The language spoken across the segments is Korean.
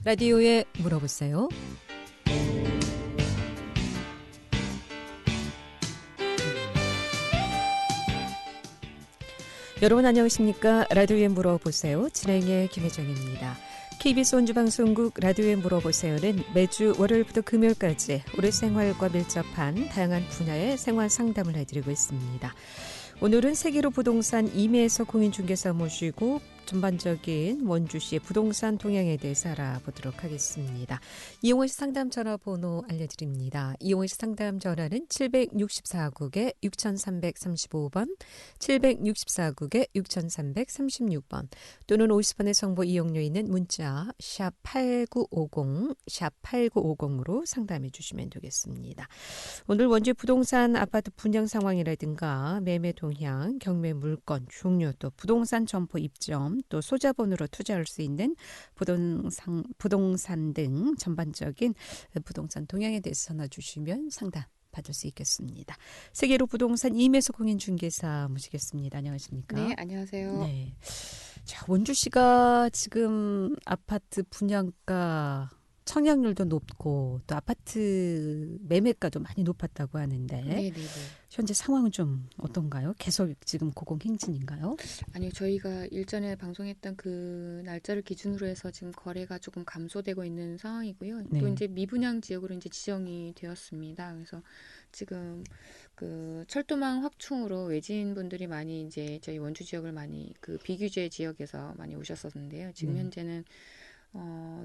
라디오에 물어보세요. 여러분 안녕하십니까? 라디오에 물어보세요. 진행의 김혜정입니다. KBS 원주방송국 라디오에 물어보세요는 매주 월요일부터 금요일까지 우리 생활과 밀접한 다양한 분야의 생활 상담을 해드리고 있습니다. 오늘은 세계로 부동산 임해에서 공인중개사 모시고 전반적인 원주시의 부동산 동향에 대해서 알아보도록 하겠습니다. 이용호 씨 상담 전화번호 알려드립니다. 이용호 씨 상담 전화는 764국에 6335번, 764국에 6336번 또는 50원의 정보 이용료 있는 문자 샵 8950, 샵 8950으로 상담해 주시면 되겠습니다. 오늘 원주 부동산 아파트 분양 상황이라든가 매매 동향, 경매 물건, 종류, 또 부동산 점포 입점, 또 소자본으로 투자할 수 있는 부동산 등 전반적인 부동산 동향에 대해서 전화 주시면 상담 받을 수 있겠습니다. 세계로 부동산 임해서 공인중개사 모시겠습니다. 안녕하십니까? 네, 안녕하세요. 네. 자, 원주시가 지금 아파트 분양가 청약률도 높고 또 아파트 매매가도 많이 높았다고 하는데 네네네. 현재 상황은 좀 어떤가요? 계속 지금 고공행진인가요? 아니요, 저희가 일전에 방송했던 그 날짜를 기준으로 해서 지금 거래가 조금 감소되고 있는 상황이고요. 네. 또 이제 미분양 지역으로 이제 지정이 되었습니다. 그래서 지금 그 철도망 확충으로 외지인 분들이 많이 이제 저희 원주 지역을 많이 그 비규제 지역에서 많이 오셨었는데요. 지금 현재는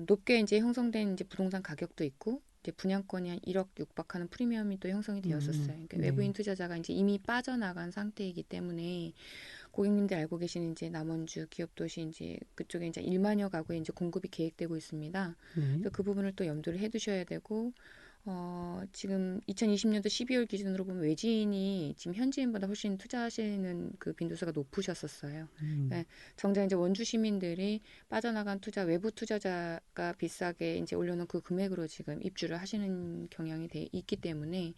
높게 이제 형성된 이제 부동산 가격도 있고, 이제 분양권이 한 1억 육박하는 프리미엄이 또 형성이 되었었어요. 그러니까 네. 외부인 투자자가 이제 이미 빠져나간 상태이기 때문에 고객님들 알고 계시는 이제 남원주 기업도시 이제 그쪽에 이제 1만여 가구의 이제 공급이 계획되고 있습니다. 그래서 그 부분을 또 염두를 해두셔야 되고, 지금 2020년도 12월 기준으로 보면 외지인이 지금 현지인보다 훨씬 투자하시는 그 빈도수가 높으셨었어요. 네, 정작 이제 원주 시민들이 빠져나간 외부 투자자가 비싸게 이제 올려놓은 그 금액으로 지금 입주를 하시는 경향이 있기 때문에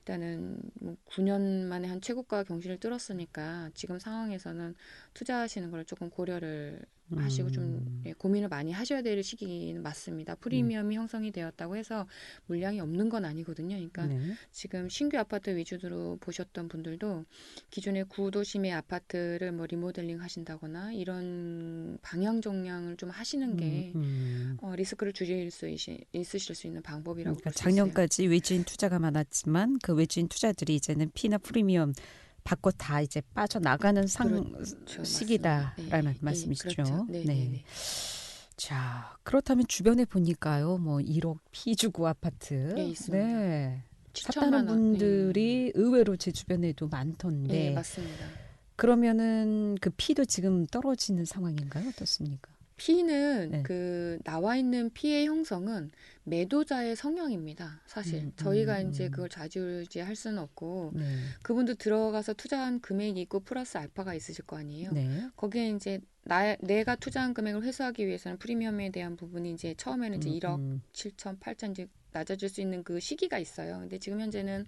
일단은 뭐 9년 만에 한 최고가 경신을 뚫었으니까 지금 상황에서는 투자하시는 걸 조금 고려를 하시고 좀 고민을 많이 하셔야 될 시기는 맞습니다. 프리미엄이 형성이 되었다고 해서 물량이 없는 건 아니거든요. 그러니까 지금 신규 아파트 위주로 보셨던 분들도 기존의 구도심의 아파트를 뭐 리모델링 하신다거나 이런 방향 정량을 좀 하시는 게 리스크를 줄일 수 있으실 수 있는 방법이라고 그러니까 볼 수 있어요. 작년까지 외지인 투자가 많았지만 그 외지인 투자들이 이제는 피나 프리미엄 받고 다 이제 빠져나가는 그렇죠, 시기다라는 네, 말씀이시죠. 그렇죠. 네. 자, 그렇다면 주변에 보니까요, 뭐 1억 피 주고 아파트, 네, 있습니다. 네, 7천만 샀다는 원. 분들이 의외로 제 주변에도 많던데, 네, 맞습니다. 그러면은 그 피도 지금 떨어지는 상황인가요? 어떻습니까? 피는 그 나와 있는 피의 형성은 매도자의 성향입니다. 사실 저희가 이제 그걸 좌지우지할 수는 없고 그분도 들어가서 투자한 금액이 있고 플러스 알파가 있으실 거 아니에요. 거기에 이제 내가 투자한 금액을 회수하기 위해서는 프리미엄에 대한 부분이 이제 처음에는 이제 1억 7천, 8천 이제 낮아질 수 있는 그 시기가 있어요. 근데 지금 현재는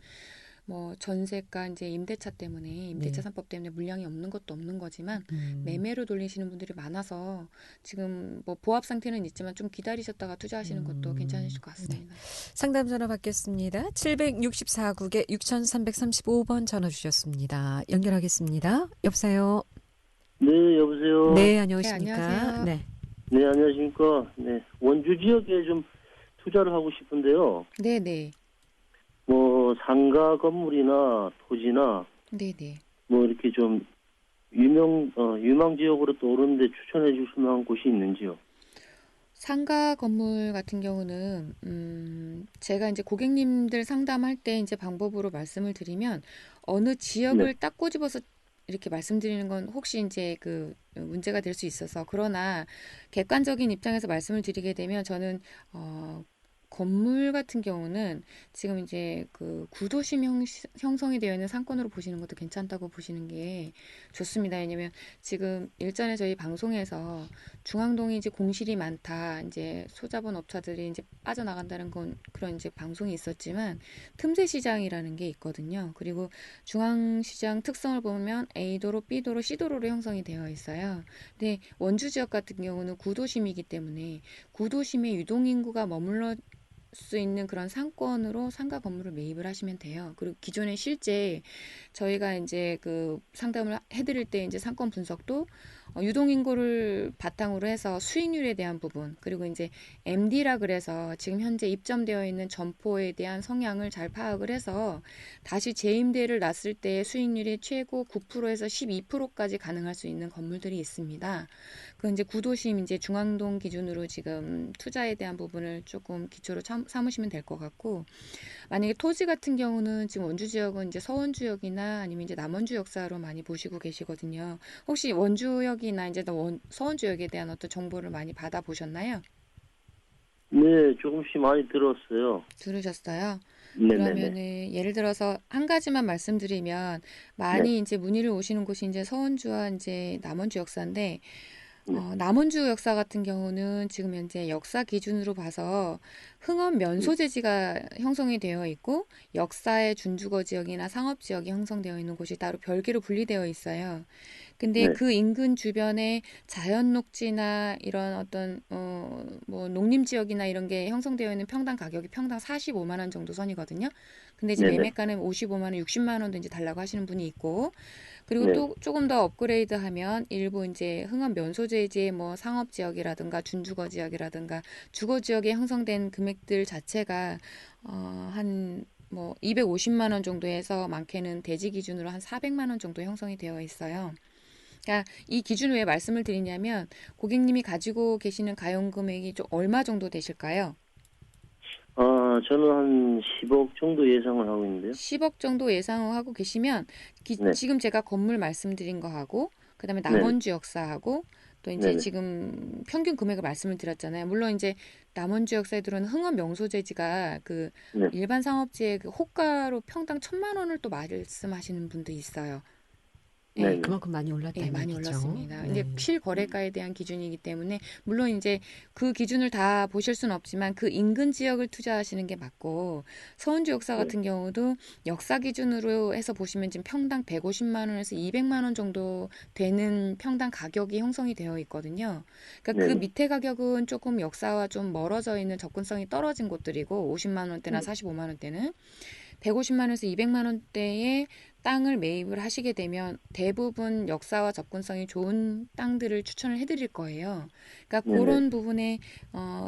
뭐 전세가 이제 임대차 때문에 임대차 3법 때문에 물량이 없는 것도 없는 거지만 매매로 돌리시는 분들이 많아서 지금 뭐 보합 상태는 있지만 좀 기다리셨다가 투자하시는 것도 괜찮으실 것 같습니다. 상담 전화 받겠습니다. 764국에 6335번 전화 주셨습니다. 연결하겠습니다. 여보세요. 네, 여보세요. 네, 안녕하십니까? 네, 안녕하세요. 네, 안녕하십니까? 네, 원주 지역에 좀 투자를 하고 싶은데요. 네네. 뭐 상가 건물이나 토지나 뭐 이렇게 좀 유망 지역으로 떠오르는데 추천해 주실 만한 곳이 있는지요? 상가 건물 같은 경우는 제가 이제 고객님들 상담할 때 이제 방법으로 말씀을 드리면 어느 지역을 딱 꼬집어서 이렇게 말씀드리는 건 혹시 이제 그 문제가 될 수 있어서, 그러나 객관적인 입장에서 말씀을 드리게 되면 저는 건물 같은 경우는 지금 이제 그 구도심 형성이 되어 있는 상권으로 보시는 것도 괜찮다고 보시는 게 좋습니다. 왜냐면 지금 일전에 저희 방송에서 중앙동이 이제 공실이 많다, 이제 소자본 업자들이 이제 빠져나간다는 건 그런 이제 방송이 있었지만 틈새 시장이라는 게 있거든요. 그리고 중앙시장 특성을 보면 A도로, B도로, C도로로 형성이 되어 있어요. 근데 원주 지역 같은 경우는 구도심이기 때문에 구도심에 유동인구가 머물러 수 있는 그런 상권으로 상가 건물을 매입을 하시면 돼요. 그리고 기존에 실제 저희가 이제 그 상담을 해드릴 때 이제 상권 분석도 유동인구를 바탕으로 해서 수익률에 대한 부분, 그리고 이제 MD라 그래서 지금 현재 입점되어 있는 점포에 대한 성향을 잘 파악을 해서 다시 재임대를 놨을 때 수익률이 최고 9%에서 12%까지 가능할 수 있는 건물들이 있습니다. 그 이제 구도심 이제 중앙동 기준으로 지금 투자에 대한 부분을 조금 기초로 삼으시면 될 것 같고, 만약에 토지 같은 경우는 지금 원주 지역은 이제 서원 지역이나 아니면 이제 남원주 역사로 많이 보시고 계시거든요. 혹시 원주역이나 이제 서원 지역에 대한 어떤 정보를 많이 받아보셨나요? 네, 조금씩 많이 들었어요. 들으셨어요? 네네네. 그러면은 예를 들어서 한 가지만 말씀드리면 많이 이제 문의를 오시는 곳이 이제 서원주와 이제 남원주 역사인데 남원주 역사 같은 경우는 지금 현재 역사 기준으로 봐서 흥업 면소재지가 형성이 되어 있고 역사의 준주거 지역이나 상업 지역이 형성되어 있는 곳이 따로 별개로 분리되어 있어요. 근데 네. 그 인근 주변에 자연 녹지나 이런 어떤 뭐 농림 지역이나 이런 게 형성되어 있는 평당 가격이 평당 45만 원 정도 선이거든요. 근데 이제 네네. 매매가는 55만 원, 60만 원도 이제 달라고 하시는 분이 있고, 그리고 네. 또 조금 더 업그레이드하면 일부 이제 흥업 면소재지의 뭐 상업 지역이라든가 준주거 지역이라든가 주거 지역에 형성된 금액들 자체가 한 뭐 250만 원 정도에서 많게는 대지 기준으로 한 400만 원 정도 형성이 되어 있어요. 그러니까 이 기준을 왜 말씀을 드리냐면 고객님이 가지고 계시는 가용 금액이 좀 얼마 정도 되실까요? 저는 한 10억 정도 예상을 하고 있는데요. 10억 정도 예상하고 계시면 네. 지금 제가 건물 말씀드린 거하고 그다음에 네. 남원주 역사하고 또 이제 네네. 지금 평균 금액을 말씀을 드렸잖아요. 물론 이제 남원주 역사에 들어오는 흥업 명소재지가 그 네. 일반 상업지의 그 호가로 평당 1,000만 원을 또 말씀하시는 분도 있어요. 예. 네네. 그만큼 많이 예, 올랐다는 많이 얘기죠. 올랐습니다. 이제 네. 실거래가에 대한 기준이기 때문에 물론 이제 그 기준을 다 보실 수는 없지만 그 인근 지역을 투자하시는 게 맞고, 서운주 역사 네. 같은 경우도 역사 기준으로 해서 보시면 지금 평당 150만 원에서 200만 원 정도 되는 평당 가격이 형성이 되어 있거든요. 그러니까 그 네네. 밑에 가격은 조금 역사와 좀 멀어져 있는 접근성이 떨어진 곳들이고 50만 원대나 네. 45만 원대는 150만 원에서 200만 원대의 땅을 매입을 하시게 되면 대부분 역사와 접근성이 좋은 땅들을 추천을 해드릴 거예요. 그러니까 네네. 그런 부분에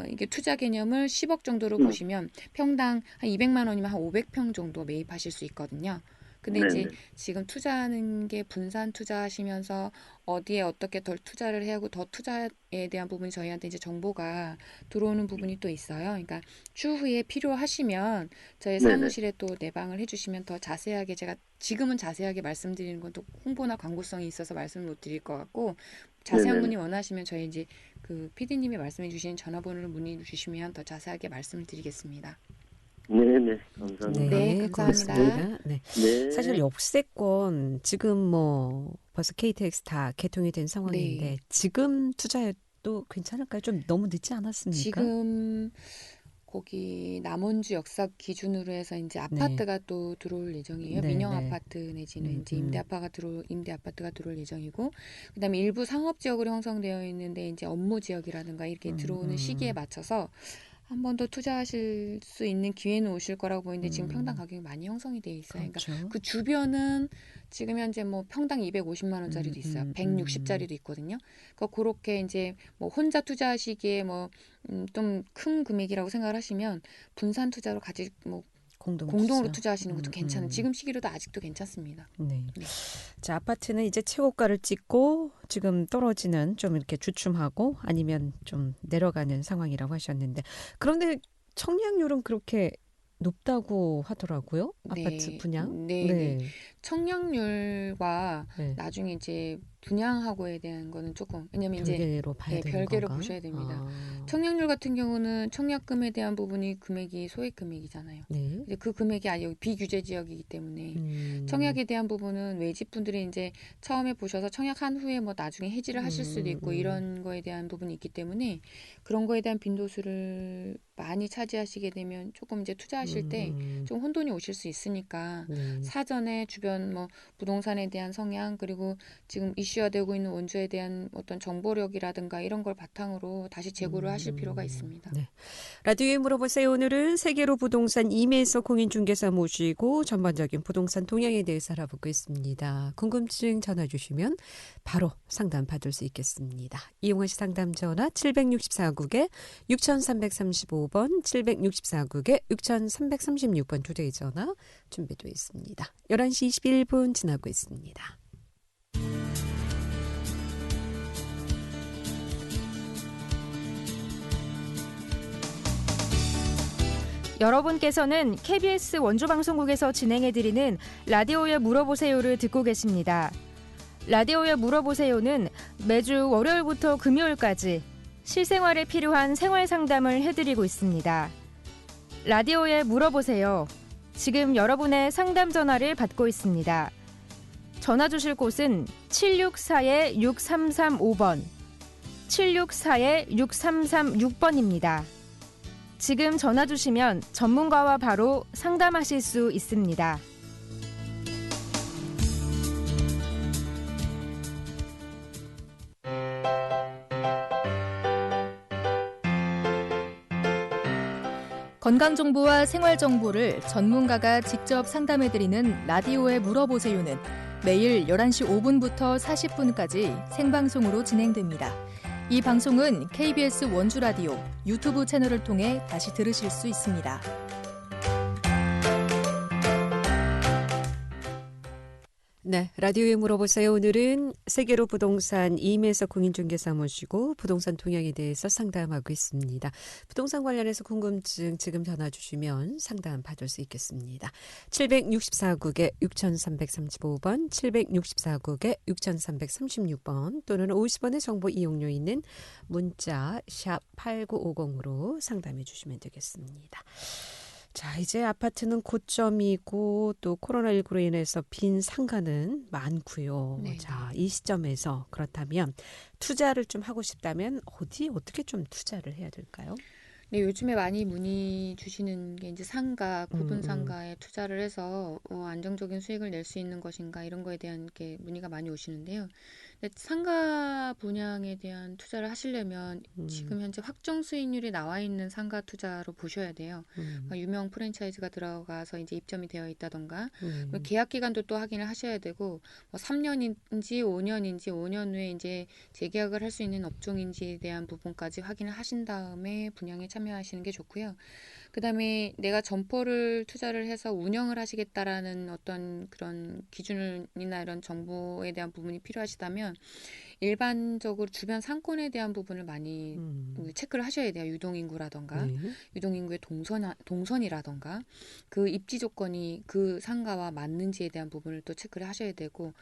이게 투자 개념을 10억 정도로 음. 보시면 평당 한 200만 원이면 한 500평 정도 매입하실 수 있거든요. 근데 이제 네네. 지금 투자하는 게 분산 투자하시면서 어디에 어떻게 덜 투자를 해야 하고 더 투자에 대한 부분이 저희한테 이제 정보가 들어오는 부분이 또 있어요. 그러니까 추후에 필요하시면 저희 네네. 사무실에 또 내방을 해주시면 더 자세하게, 제가 지금은 자세하게 말씀드리는 건 또 홍보나 광고성이 있어서 말씀을 못 드릴 것 같고, 자세한 네네네. 문의 원하시면 저희 이제 그 PD님이 말씀해 주신 전화번호를 문의 주시면 더 자세하게 말씀을 드리겠습니다. 네네. 감사합니다. 네, 네, 감사합니다. 고맙습니다. 네. 사실 네. 역세권 지금 뭐 벌써 KTX 다 개통이 된 상황인데 네. 지금 투자해도 괜찮을까요? 좀 너무 늦지 않았습니까? 지금 거기 남원주 역사 기준으로 해서 이제 네. 아파트가 또 들어올 예정이에요. 네, 민영 네. 아파트 내지는 이제 음. 임대 아파트가 들어올 예정이고, 그다음에 일부 상업 지역으로 형성되어 있는데 이제 업무 지역이라든가 이렇게 들어오는 시기에 음. 맞춰서 한 번 더 투자하실 수 있는 기회는 오실 거라고 보이는데 지금 평당 음. 가격이 많이 형성이 돼 있어요. 그러니까 그렇죠. 그 주변은 지금 현재 뭐 평당 250만 음, 원짜리도 있어요. 160짜리도 있거든요. 그러니까 그렇게 이제 뭐 혼자 투자하시기에 뭐 좀 큰 금액이라고 생각을 하시면 분산 투자로 같이 뭐 공동 공동으로 투자. 투자하시는 것도 괜찮은, 지금 시기로도 아직도 괜찮습니다. 네. 네. 자, 아파트는 이제 최고가를 찍고 지금 떨어지는 좀 이렇게 주춤하고 아니면 좀 내려가는 상황이라고 하셨는데 그런데 청약률은 그렇게 높다고 하더라고요. 네. 아파트 분양. 네. 청약률과 네. 나중에 이제 분양하고에 대한 거는 조금 왜냐면 이제 별개로 봐야 되는 별개로 건가? 보셔야 됩니다. 아, 청약률 같은 경우는 청약금에 대한 부분이 금액이 소액 금액이잖아요. 네. 이제 그 금액이 여기 비규제 지역이기 때문에 음, 청약에 대한 부분은 외집분들이 이제 처음에 보셔서 청약한 후에 뭐 나중에 해지를 하실 수도 있고 이런 거에 대한 부분이 있기 때문에 그런 거에 대한 빈도수를 많이 차지하시게 되면 조금 이제 투자하실 때 좀 혼돈이 오실 수 있으니까 네. 사전에 주변 뭐 부동산에 대한 성향 그리고 지금 이슈화되고 있는 원주에 대한 어떤 정보력이라든가 이런 걸 바탕으로 다시 재고를 하실 필요가 있습니다. 네. 라디오에 물어보세요. 오늘은 세계로 부동산 이메일서 공인중개사 모시고 전반적인 부동산 동향에 대해서 알아보고 있습니다. 궁금증 전화 주시면 바로 상담 받을 수 있겠습니다. 이용하시 상담 전화 764국에 6335번, 764국에 6336번 두 대의 전화 준비되어 있습니다. 11시 21분 지나고 있습니다. 여러분께서는 KBS 원주방송국에서 진행해드리는 라디오에 물어보세요를 듣고 계십니다. 라디오에 물어보세요는 매주 월요일부터 금요일까지 실생활에 필요한 생활 상담을 해드리고 있습니다. 라디오에 물어보세요. 지금 여러분의 상담 전화를 받고 있습니다. 전화 주실 곳은 764-6335번, 764-6336번입니다. 지금 전화 주시면 전문가와 바로 상담하실 수 있습니다. 건강정보와 생활정보를 전문가가 직접 상담해드리는 라디오에 물어보세요는 매일 11시 5분부터 40분까지 생방송으로 진행됩니다. 이 방송은 KBS 원주라디오 유튜브 채널을 통해 다시 들으실 수 있습니다. 네, 라디오에 물어보세요. 오늘은 세계로 부동산 이메일서 공인중개사 모시고 부동산 동향에 대해서 상담하고 있습니다. 부동산 관련해서 궁금증 지금 전화 주시면 상담 받을 수 있겠습니다. 764국에 6335번, 764국에 6336번 또는 50원의 정보 이용료 있는 문자 샵 8950으로 상담해 주시면 되겠습니다. 자, 이제 아파트는 고점이고 또 코로나19로 인해서 빈 상가는 많고요. 네. 자, 이 시점에서 그렇다면 투자를 좀 하고 싶다면 어떻게 좀 투자를 해야 될까요? 네, 요즘에 많이 문의 주시는 게 이제 상가, 구분 상가에 투자를 해서 안정적인 수익을 낼 수 있는 것인가 이런 거에 대한 게 문의가 많이 오시는데요. 근데 상가 분양에 대한 투자를 하시려면 지금 현재 확정 수익률이 나와 있는 상가 투자로 보셔야 돼요. 유명 프랜차이즈가 들어가서 이제 입점이 되어 있다던가 계약 기간도 또 확인을 하셔야 되고 뭐 3년인지 5년인지 5년 후에 이제 재계약을 할 수 있는 업종인지에 대한 부분까지 확인을 하신 다음에 분양에 참여하시는 게 좋고요. 그다음에 내가 점포를 투자를 해서 운영을 하시겠다라는 어떤 그런 기준이나 이런 정보에 대한 부분이 필요하시다면 일반적으로 주변 상권에 대한 부분을 많이 체크를 하셔야 돼요. 유동인구라던가 네. 유동인구의 동선이라던가 그 입지 조건이 그 상가와 맞는지에 대한 부분을 또 체크를 하셔야 되고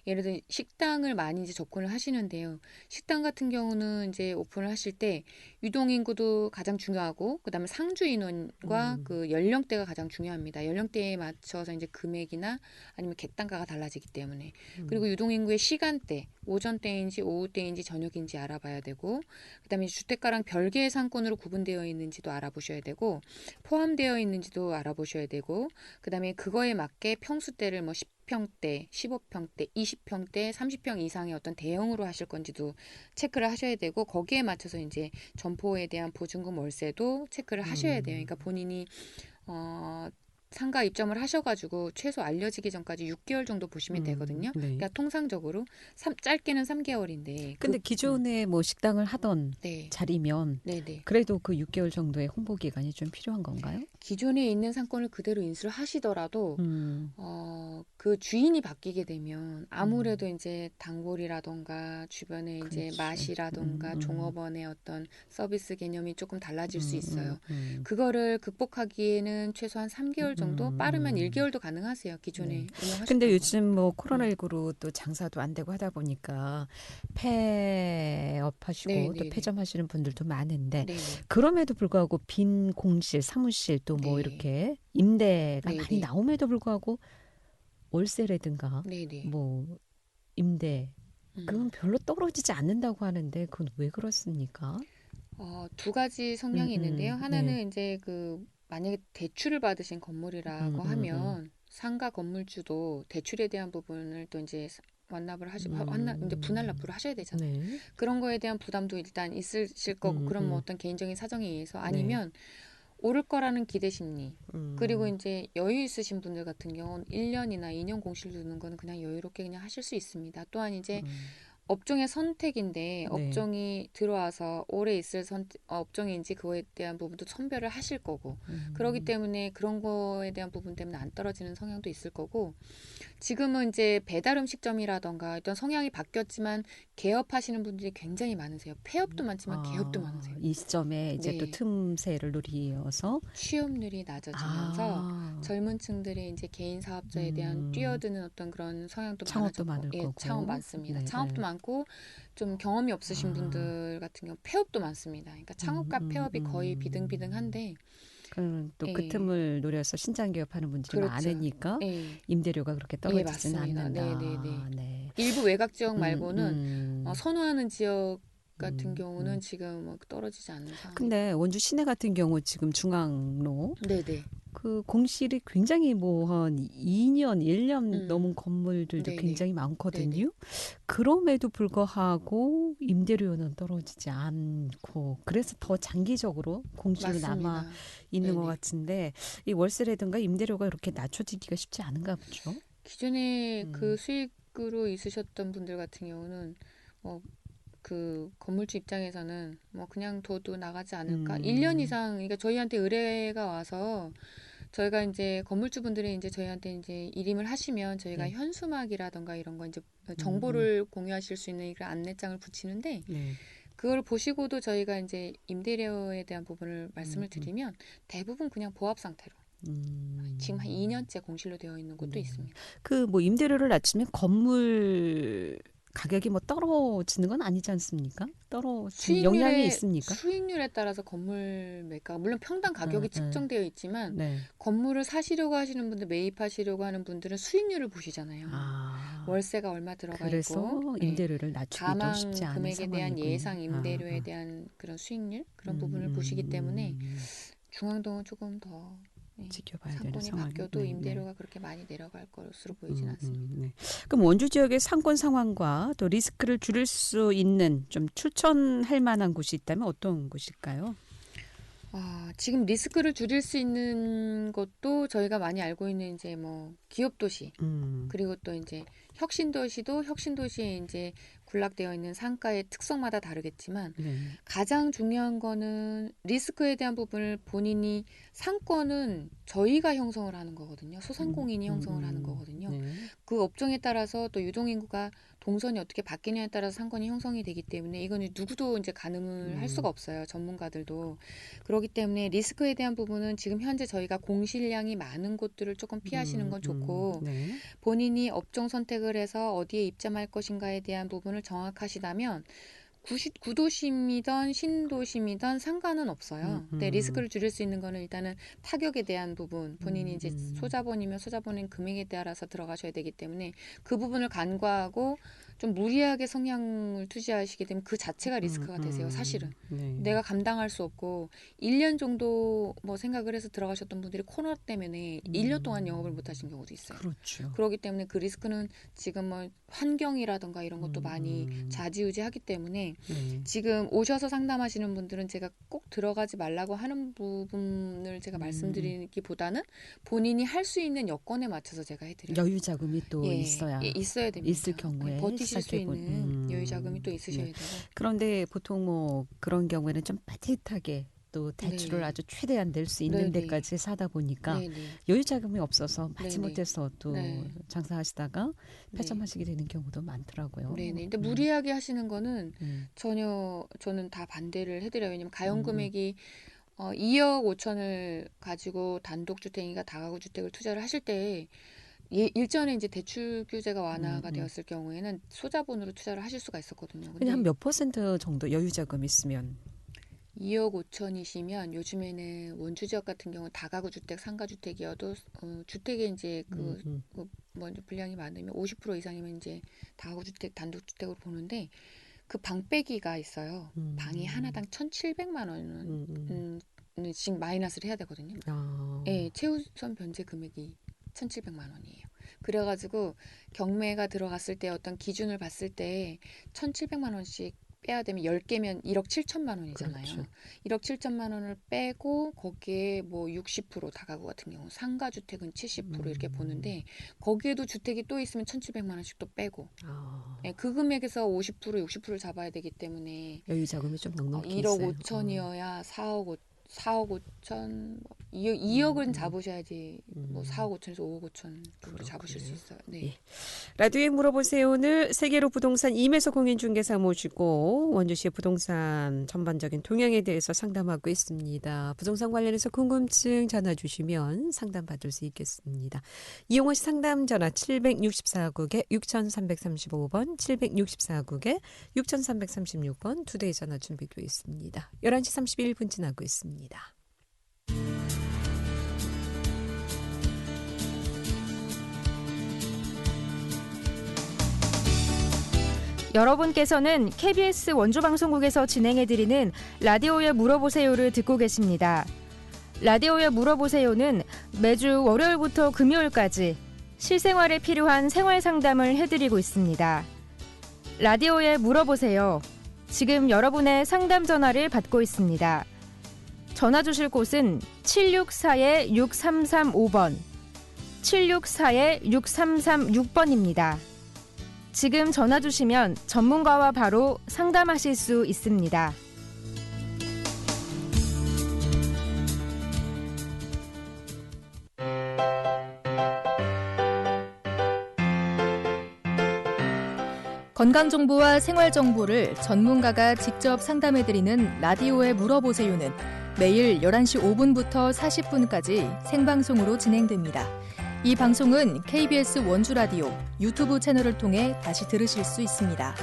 예를 들어 식당을 많이 이제 접근을 하시는데요. 식당 같은 경우는 이제 오픈을 하실 때 유동인구도 가장 중요하고 그다음에 상주 인원과 그 연령대가 가장 중요합니다. 연령대에 맞춰서 이제 금액이나 아니면 객단가가 달라지기 때문에 그리고 유동인구의 시간대 오전 때인지 오후 때인지 저녁인지 알아봐야 되고 그다음에 주택가랑 별개의 상권으로 구분되어 있는지도 알아보셔야 되고 포함되어 있는지도 알아보셔야 되고 그다음에 그거에 맞게 평수대를 뭐 10평대, 15평대, 20평대, 30평 이상의 어떤 대형으로 하실 건지도 체크를 하셔야 되고 거기에 맞춰서 이제 점포에 대한 보증금 월세도 체크를 하셔야 돼요. 그러니까 본인이 상가 입점을 하셔가지고 최소 알려지기 전까지 6개월 정도 보시면 되거든요. 네. 그러니까 통상적으로 짧게는 3개월인데. 근데 기존에 뭐 식당을 하던 네. 자리면 네네. 그래도 그 6개월 정도의 홍보 기간이 좀 필요한 건가요? 기존에 있는 상권을 그대로 인수를 하시더라도 그 주인이 바뀌게 되면 아무래도 이제 단골이라던가 주변에 이제 그렇지. 맛이라던가 종업원의 어떤 서비스 개념이 조금 달라질 수 있어요. 그거를 극복하기에는 최소한 3개월 정도, 빠르면 1개월도 가능하세요. 기존에 운영하셨던 근데 거. 요즘 뭐 코로나19로 또 장사도 안 되고 하다 보니까 폐업하시고 네, 또 네, 네. 폐점하시는 분들도 많은데 네네. 그럼에도 불구하고 빈 공실, 사무실 또 뭐 네. 이렇게 임대가 네, 많이 네. 나옴에도 불구하고 월세라든가 네네. 뭐 임대 그건 별로 떨어지지 않는다고 하는데 그건 왜 그렇습니까? 두 가지 성향이 있는데요. 하나는 네. 이제 만약에 대출을 받으신 건물이라고 하면 상가 건물주도 대출에 대한 부분을 또 이제 완납을 이제 분할 납부를 하셔야 되잖아요. 네. 그런 거에 대한 부담도 일단 있으실 거고, 그런 뭐 어떤 개인적인 사정에 의해서 아니면 오를 거라는 기대 심리. 그리고 이제 여유 있으신 분들 같은 경우는 1년이나 2년 공실 두는 거는 그냥 여유롭게 그냥 하실 수 있습니다. 또한 이제 업종의 선택인데 업종이 들어와서 오래 있을 업종인지 그거에 대한 부분도 선별을 하실 거고 그렇기 때문에 그런 거에 대한 부분 때문에 안 떨어지는 성향도 있을 거고 지금은 이제 배달 음식점이라던가 어떤 성향이 바뀌었지만 개업하시는 분들이 굉장히 많으세요. 폐업도 많지만 개업도 많으세요. 이 시점에 이제 또 네. 틈새를 노리어서 취업률이 낮아지면서 젊은 층들의 이제 개인 사업자에 대한 뛰어드는 어떤 그런 성향도 창업도 많아졌고, 많을 거고. 창업 많습니다. 네, 창업도 많고 좀 경험이 없으신 분들 같은 경우 폐업도 많습니다. 그러니까 창업과 폐업이 거의 비등비등한데 또 그 틈을 노려서 신장 개업하는 분들이 그렇죠. 많으니까 예. 임대료가 그렇게 떨어지지는 맞습니다. 않는다. 네네네. 네. 일부 외곽 지역 말고는 선호하는 지역 같은 경우는 지금 뭐 떨어지지 않는 상황. 근데 원주 시내 같은 경우 지금 중앙로 네네. 그 공실이 굉장히 뭐 한 2년, 1년 넘은 건물들도 네네. 굉장히 많거든요. 네네. 그럼에도 불구하고 임대료는 떨어지지 않고 그래서 더 장기적으로 공실로 남아 있는 네네. 것 같은데 이 월세라든가 임대료가 이렇게 낮춰지기가 쉽지 않은가 보죠. 기존에 그 수익으로 있으셨던 분들 같은 경우는 그 건물주 입장에서는 뭐 그냥 둬도 나가지 않을까? 1년 이상, 그러니까 저희한테 의뢰가 와서 저희가 이제 건물주분들이 이제 저희한테 이제 일임을 하시면 저희가 현수막이라던가 이런 거 이제 정보를 공유하실 수 있는 이런 안내장을 붙이는데 그걸 보시고도 저희가 이제 임대료에 대한 부분을 말씀을 드리면 대부분 그냥 보합 상태로 지금 한 2년째 공실로 되어 있는 곳도 있습니다. 그 뭐 임대료를 낮추면 건물 가격이 뭐 떨어지는 건 아니지 않습니까? 떨어지는 영향이 있습니까? 수익률에 따라서 건물 매가 물론 평당 가격이 측정되어 있지만 네. 건물을 사시려고 하시는 분들 매입하시려고 하는 분들은 수익률을 보시잖아요. 월세가 얼마 들어가 그래서 있고 임대료를 낮추기도 가망 쉽지 않은 금액에 대한 상황이군요. 예상 임대료에 대한 그런 수익률 그런 부분을 보시기 때문에 중앙동은 조금 더 지켜봐야 되는 상권이 상황이 바뀌어도 임대료가 그렇게 많이 내려갈 것으로 보이진 않습니다. 그럼 원주 지역의 상권 상황과 또 리스크를 줄일 수 있는 좀 추천할 만한 곳이 있다면 어떤 곳일까요? 지금 리스크를 줄일 수 있는 것도 저희가 많이 알고 있는 이제 뭐 기업 도시 그리고 또 이제 혁신도시도 혁신도시에 이제 군락되어 있는 상가의 특성마다 다르겠지만 가장 중요한 거는 리스크에 대한 부분을 본인이 상권은 저희가 형성을 하는 거거든요. 소상공인이 형성을 하는 거거든요. 그 업종에 따라서 또 유동인구가 동선이 어떻게 바뀌냐에 따라서 상권이 형성이 되기 때문에 이거는 누구도 이제 가늠을 할 수가 없어요. 전문가들도. 그렇기 때문에 리스크에 대한 부분은 지금 현재 저희가 공실량이 많은 곳들을 조금 피하시는 건 좋고 본인이 업종 선택을 해서 어디에 입점할 것인가에 대한 부분을 정확하시다면 구도심이든 신도심이든 상관은 없어요. 근데 리스크를 줄일 수 있는 거는 일단은 타격에 대한 부분, 본인이 이제 소자본이면 소자본인 금액에 따라서 들어가셔야 되기 때문에 그 부분을 간과하고 좀 무리하게 성향을 투자하시게 되면 그 자체가 리스크가 되세요. 사실은. 네. 내가 감당할 수 없고 1년 정도 뭐 생각을 해서 들어가셨던 분들이 코로나 때문에 1년 동안 영업을 못 하신 경우도 있어요. 그렇죠. 그렇기 때문에 그 리스크는 지금 뭐 환경이라든가 이런 것도 많이 좌지우지하기 때문에 네. 지금 오셔서 상담하시는 분들은 제가 꼭 들어가지 말라고 하는 부분을 제가 말씀드리기보다는 본인이 할 수 있는 여건에 맞춰서 제가 해드려요. 여유 자금이 또 있어야 있어야 됩니다. 있을 경우에 버티실 수 있는 여유 자금이 또 있으셔야 네. 되고. 그런데 보통 뭐 그런 경우에는 좀 빠듯하게 또 대출을 네. 아주 최대한 낼 수 있는 네, 데까지 사다 보니까 네네. 여유 자금이 없어서 마지못해서 또 네. 장사하시다가 네. 폐점하시게 되는 경우도 많더라고요. 네네. 근데 무리하게 하시는 거는 전혀 저는 다 반대를 해드려요. 왜냐면 가용 금액이 2억 5천을 가지고 단독주택이가 다가구 주택을 투자를 하실 때 일전에 이제 대출 규제가 완화가 되었을 경우에는 소자본으로 투자를 하실 수가 있었거든요. 근데 그냥 한 몇 퍼센트 정도 여유 자금 있으면 2억 5천이시면 요즘에는 원주 지역 같은 경우 다가구 주택, 상가 주택이어도 주택에 이제 뭐 분량이 많으면 50% 이상이면 이제 다가구 주택, 단독 주택으로 보는데 그 방빼기가 있어요. 방이 하나당 1,700만 원은 지금 마이너스를 해야 되거든요. 네, 최우선 변제 금액이 1,700만 원이에요. 그래가지고 경매가 들어갔을 때 어떤 기준을 봤을 때 1,700만 원씩 빼야 되면 10개면 1억 7천만 원이잖아요. 그렇죠. 1억 7천만 원을 빼고 거기에 뭐 60% 다가구 같은 경우 상가주택은 70% 이렇게 보는데 거기에도 주택이 또 있으면 1,700만 원씩 또 빼고 네, 그 금액에서 50% 60%를 잡아야 되기 때문에 여유 자금이 좀 넉넉히 1억 있어요. 5천이어야 4억 5천 2억은 잡으셔야지 뭐 4억 5천에서 5억 5천 정도 잡으실 수 있어요. 네. 예. 라디오에 물어보세요. 오늘 세계로 부동산 임혜서 공인중개사 모시고 원주시의 부동산 전반적인 동향에 대해서 상담하고 있습니다. 부동산 관련해서 궁금증 전화 주시면 상담받을 수 있겠습니다. 이용호 씨 상담 전화 764국에 6335번 764국에 6336번 2대의 전화 준비되어 있습니다. 11시 31분 지나고 있습니다. 여러분께서는 KBS 원주방송국에서 진행해드리는 라디오에 물어보세요를 듣고 계십니다. 라디오에 물어보세요는 매주 월요일부터 금요일까지 실생활에 필요한 생활 상담을 해드리고 있습니다. 라디오에 물어보세요. 지금 여러분의 상담 전화를 받고 있습니다. 전화 주실 곳은 764-6335번, 764-6336번입니다. 지금 전화 주시면 전문가와 바로 상담하실 수 있습니다. 건강정보와 생활정보를 전문가가 직접 상담해드리는 라디오에 물어보세요는 매일 11시 5분부터 40분까지 생방송으로 진행됩니다. 이 방송은 KBS 원주라디오 유튜브 채널을 통해 다시 들으실 수 있습니다.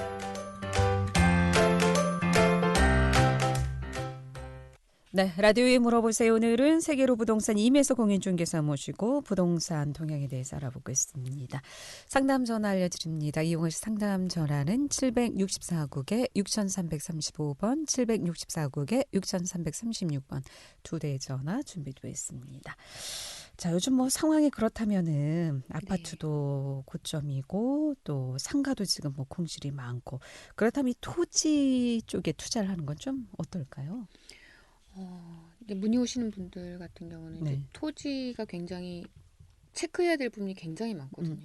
네, 라디오에 물어보세요. 오늘은 세계로 부동산 임혜서 공인중개사 모시고 부동산 동향에 대해서 알아보고 있습니다. 상담 전화 알려드립니다. 이용호 씨 상담 전화는 764국에 6335번, 764국에 6336번 2대의 전화 준비되어 있습니다. 자, 요즘 뭐 상황이 그렇다면은 아파트도 고점이고 또 상가도 지금 뭐空실이 많고 그렇다면 이 토지 쪽에 투자를 하는 건 좀 어떨까요? 이제 문의 오시는 분들 같은 경우는 이제 토지가 굉장히 체크해야 될 부분이 굉장히 많거든요.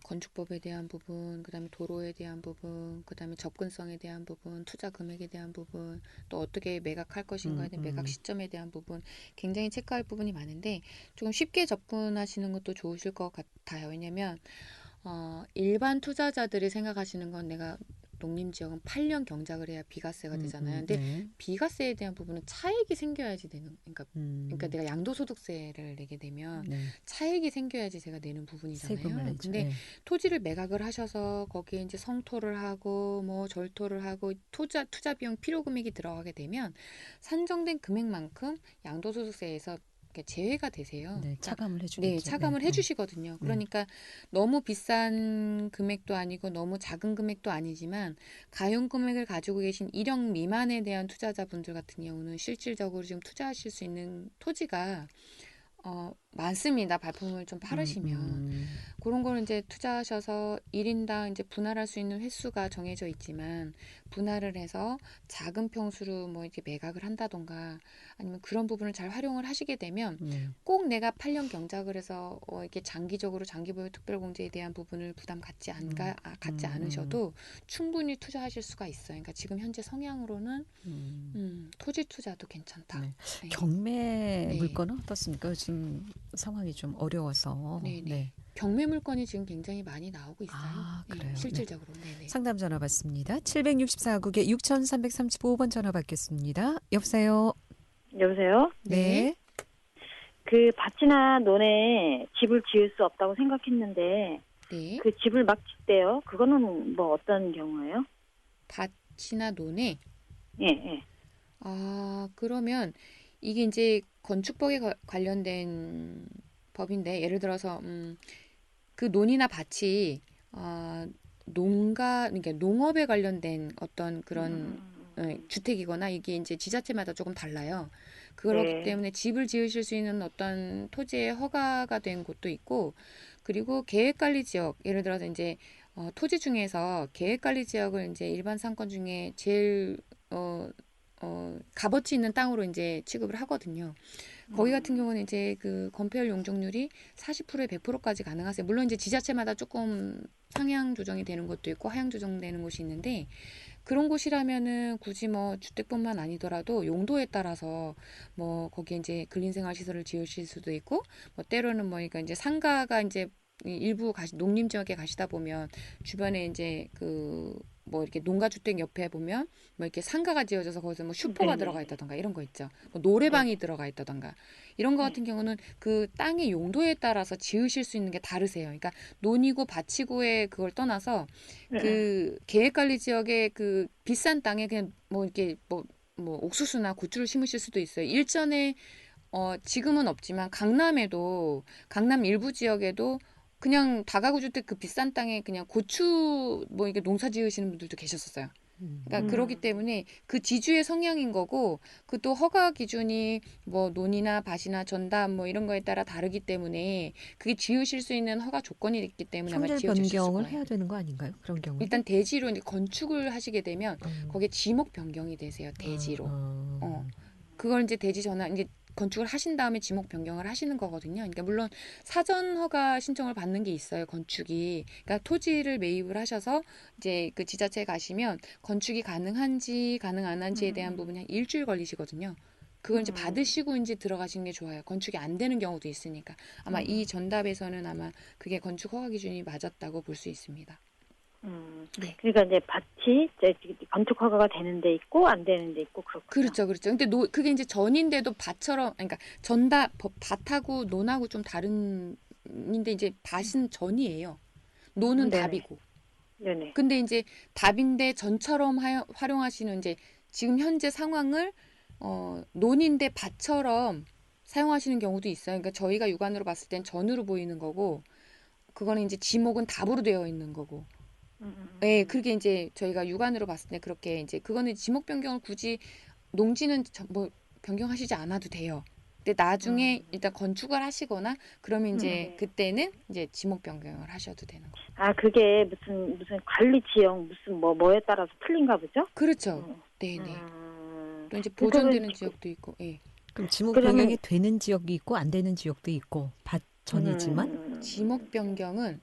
건축법에 대한 부분, 그다음에 도로에 대한 부분, 그다음에 접근성에 대한 부분, 투자 금액에 대한 부분, 또 어떻게 매각할 것인가에 대한 매각 시점에 대한 부분 굉장히 체크할 부분이 많은데 조금 쉽게 접근하시는 것도 좋으실 것 같아요. 왜냐하면 일반 투자자들이 생각하시는 건 내가 농림지역은 8년 경작을 해야 비과세가 되잖아요. 근데 비과세에 대한 부분은 차익이 생겨야지 되는, 그러니까 내가 양도소득세를 내게 되면 차익이 생겨야지 제가 내는 부분이잖아요. 근데 토지를 매각을 하셔서 거기에 이제 성토를 하고 뭐 절토를 하고 투자 비용 필요 금액이 들어가게 되면 산정된 금액만큼 양도소득세에서 이렇게 제외가 되세요. 네, 그러니까 차감을 해주겠죠. 네, 차감을 해주시거든요. 그러니까 너무 비싼 금액도 아니고 너무 작은 금액도 아니지만 가용 금액을 가지고 계신 1억 미만에 대한 투자자분들 같은 경우는 실질적으로 지금 투자하실 수 있는 토지가 많습니다. 발품을 좀 팔으시면. 그런 거는 이제 투자하셔서 1인당 이제 분할할 수 있는 횟수가 정해져 있지만 분할을 해서 작은 평수로 뭐 이렇게 매각을 한다던가 아니면 그런 부분을 잘 활용을 하시게 되면 꼭 내가 8년 경작을 해서 이렇게 장기적으로 장기보유 특별공제에 대한 부분을 부담 갖지 않으셔도 충분히 투자하실 수가 있어요. 그러니까 지금 현재 성향으로는 토지 투자도 괜찮다. 네. 네. 경매 네. 물건은 어떻습니까? 지금 상황이 좀 어려워서. 네네. 네. 경매 물건이 지금 굉장히 많이 나오고 있어요. 아, 그래요? 네, 실질적으로. 네네. 상담 전화 받습니다. 764국에 6335번 전화 받겠습니다. 여보세요? 여보세요? 네. 그 밭이나 논에 집을 지을 수 없다고 생각했는데 네. 그 집을 막 짓대요. 그거는 뭐 어떤 경우예요? 밭이나 논에 예, 예. 그러면 이게 이제 건축법에 관련된 법인데 예를 들어서 그 논이나 밭이 그러니까 농업에 관련된 어떤 그런 주택이거나 이게 이제 지자체마다 조금 달라요. 그렇기 네. 때문에 집을 지으실 수 있는 어떤 토지에 허가가 된 곳도 있고 그리고 계획관리 지역 예를 들어서 이제 토지 중에서 계획관리 지역을 이제 일반 상권 중에 제일 값어치 있는 땅으로 이제 취급을 하거든요. 거기 같은 경우는 이제 그 건폐율 용적률이 40%에 100%까지 가능하세요. 물론 이제 지자체마다 조금 상향 조정이 되는 것도 있고 하향 조정되는 곳이 있는데 그런 곳이라면은 굳이 뭐 주택뿐만 아니더라도 용도에 따라서 뭐 거기에 이제 근린생활 시설을 지으실 수도 있고 뭐 때로는 뭐 그러니까 이제 상가가 이제 일부 농림 지역에 가시다 보면 주변에 이제 그 뭐 이렇게 농가주택 옆에 보면 뭐 이렇게 상가가 지어져서 거기서 뭐 슈퍼가 들어가 있다던가 이런 거 있죠. 뭐 노래방이 들어가 있다던가 이런 거 같은 경우는 그 땅의 용도에 따라서 지으실 수 있는 게 다르세요. 그러니까 논이고 밭이고의 그걸 떠나서 그 계획관리 지역의 그 비싼 땅에 그냥 뭐 이렇게 뭐 옥수수나 고추를 심으실 수도 있어요. 일전에 지금은 없지만 강남에도 강남 일부 지역에도 그냥 다가구 주택 그 비싼 땅에 그냥 고추 뭐 이게 농사 지으시는 분들도 계셨었어요. 그러니까 그렇기 때문에 그 지주의 성향인 거고 그 또 허가 기준이 뭐 논이나 밭이나 전담 뭐 이런 거에 따라 다르기 때문에 그게 지으실 수 있는 허가 조건이 있기 때문에 아마 성질 지어주실 변경을 거예요. 해야 되는 거 아닌가요? 그런 경우 일단 대지로 이제 건축을 하시게 되면 거기에 지목 변경이 되세요. 대지로. 그걸 이제 대지 전환 이제 건축을 하신 다음에 지목 변경을 하시는 거거든요. 그러니까 물론 사전 허가 신청을 받는 게 있어요. 건축이. 그러니까 토지를 매입을 하셔서 이제 그 지자체에 가시면 건축이 가능한지 가능 안 한지에 대한 부분이 한 일주일 걸리시거든요. 그걸 이제 받으시고 이제 들어가시는 게 좋아요. 건축이 안 되는 경우도 있으니까. 아마 이 전답에서는 아마 그게 건축 허가 기준이 맞았다고 볼 수 있습니다. 네. 그러니까 이제 밭이 건축 허가가 되는 데 있고 안 되는 데 있고 그렇군요. 그렇죠, 그렇죠. 근데 그게 이제 전인데도 밭처럼, 그러니까 밭하고 논하고 좀 다른인데 이제 밭은 전이에요. 논은 네네. 답이고. 네네. 근데 이제 답인데 전처럼 활용하시는 이제 지금 현재 상황을 논인데 밭처럼 사용하시는 경우도 있어요. 그러니까 저희가 육안으로 봤을 땐 전으로 보이는 거고, 그거는 이제 지목은 답으로 되어 있는 거고. 네, 그게 이제 저희가 육안으로 봤을 때 그렇게 이제 그거는 지목 변경을 굳이 농지는 뭐 변경하시지 않아도 돼요. 근데 나중에 일단 건축을 하시거나 그러면 이제 그때는 이제 지목 변경을 하셔도 되는 거예요. 아, 그게 무슨 관리 지역 무슨 뭐에 따라서 틀린가 보죠? 그렇죠. 네네. 또 이제 보존되는 지역도 있고, 예. 그럼 지목 변경이 되는 지역이 있고 안 되는 지역도 있고 밭 전이지만 지목 변경은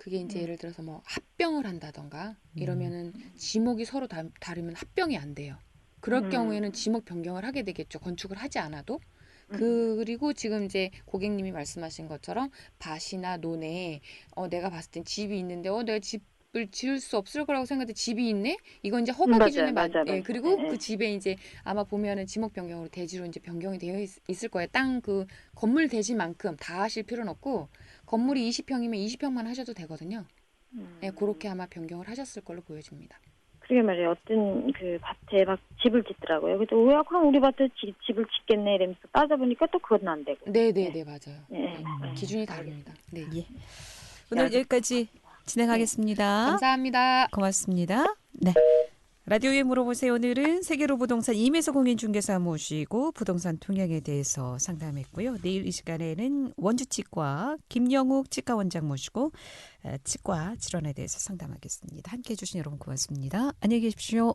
그게 이제 예를 들어서 뭐 합병을 한다던가 이러면은 지목이 서로 다르면 합병이 안 돼요. 그럴 경우에는 지목 변경을 하게 되겠죠. 건축을 하지 않아도. 그리고 지금 이제 고객님이 말씀하신 것처럼 밭이나 논에 내가 봤을 땐 집이 있는데 내가 집을 지을 수 없을 거라고 생각했는데 집이 있네? 이건 이제 허가 기준에 맞아요. 예, 그리고 그 집에 이제 아마 보면은 지목 변경으로 대지로 이제 변경이 되어 있을 거예요. 땅 그 건물 대지만큼 다 하실 필요는 없고 건물이 20평이면 20평만 하셔도 되거든요. 예, 그렇게 아마 변경을 하셨을 걸로 보여집니다. 그러게 말이에요. 어떤 그 밭에 막 집을 짓더라고요. 그래서 왜 그럼 우리 밭에 집을 짓겠네 이러면서 따져보니까 또 그건 안 되고. 네네네 맞아요. 네. 기준이 다릅니다. 네. 예. 오늘 여기까지 진행하겠습니다. 감사합니다. 고맙습니다. 네. 라디오에 물어보세요. 오늘은 세계로 부동산 임혜서 공인중개사 모시고 부동산 통행에 대해서 상담했고요. 내일 이 시간에는 원주치과 김영욱 치과원장 모시고 치과 질환에 대해서 상담하겠습니다. 함께해 주신 여러분 고맙습니다. 안녕히 계십시오.